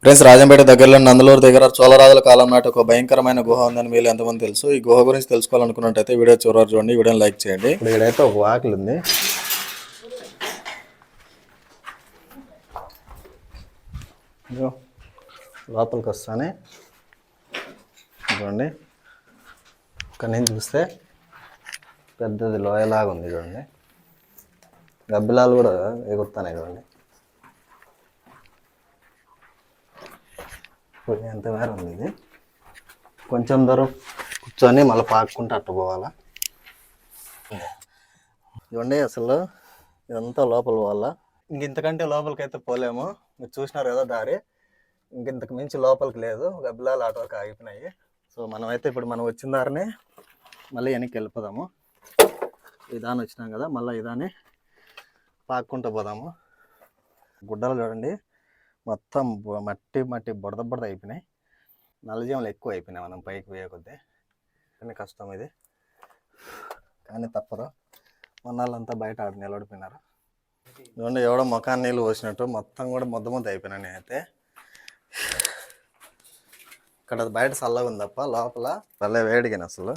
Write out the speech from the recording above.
Friends, Rajampet దగ్గరలో నందలూరు దగ్గర చోళరాజుల కాలం నాటి ఒక భయంకరమైన గుహ ఉందని మీరు ఎంతమంది తెలుసు? ఈ గుహ గురించి తెలుసుకోవాలనుకున్నట్టయితే వీడియో చివరి చూడండి. వీడియోని లైక్ చేయండి. ఇక్కడైతే ఒక వాకిలి ఉంది. లోపలికి వస్తానే చూడండి, ఇక్కడ నుంచి చూస్తే పెద్దది లోయలాగా ఉంది. చూడండి, గబ్బిలాలు కూడా ఎగురుతున్నాయి. చూడండి, ఎంత వేరు ఉంది. ఇది కొంచెం దూరం కూర్చొని మళ్ళీ పాక్కుంటూ అట్టు పోవాలా. చూడండి, అసలు ఇదంతా లోపల పోవాలా. ఇంతకంటే లోపలికైతే పోలేము. మీరు చూసినారు కదా దారి, ఇంతకు మించి లోపలికి లేదు. గబ్బిలాలు ఆట వరకు ఆగిపోయినాయి. సో మనమైతే ఇప్పుడు మనం వచ్చిన దారినే మళ్ళీ వెనక్కి వెళ్ళిపోదాము. ఇదాన్ని వచ్చినాం కదా, మళ్ళీ ఇదాన్ని పాక్కుంటూ పోదాము. గుడ్డలు చూడండి, మొత్తం మట్టి మట్టి బుడద బుడద అయిపోయినాయి. నల్లజీవులు ఎక్కువ అయిపోయినాయి. మనం పైకి పోయే కొద్దీ కానీ కష్టం ఇది, కానీ తప్పదు. మొన్నాళ్ళంతా బయట ఆడ నిలబడిపోయినారు. చూడండి, ఎవడో ముఖాన్ని నీళ్ళు పోసినట్టు మొత్తం కూడా ముద్ద అయిపోయినా. నేనైతే ఇక్కడ బయట చల్లగా ఉంది తప్ప లోపల భలే వేడిగాను అసలు.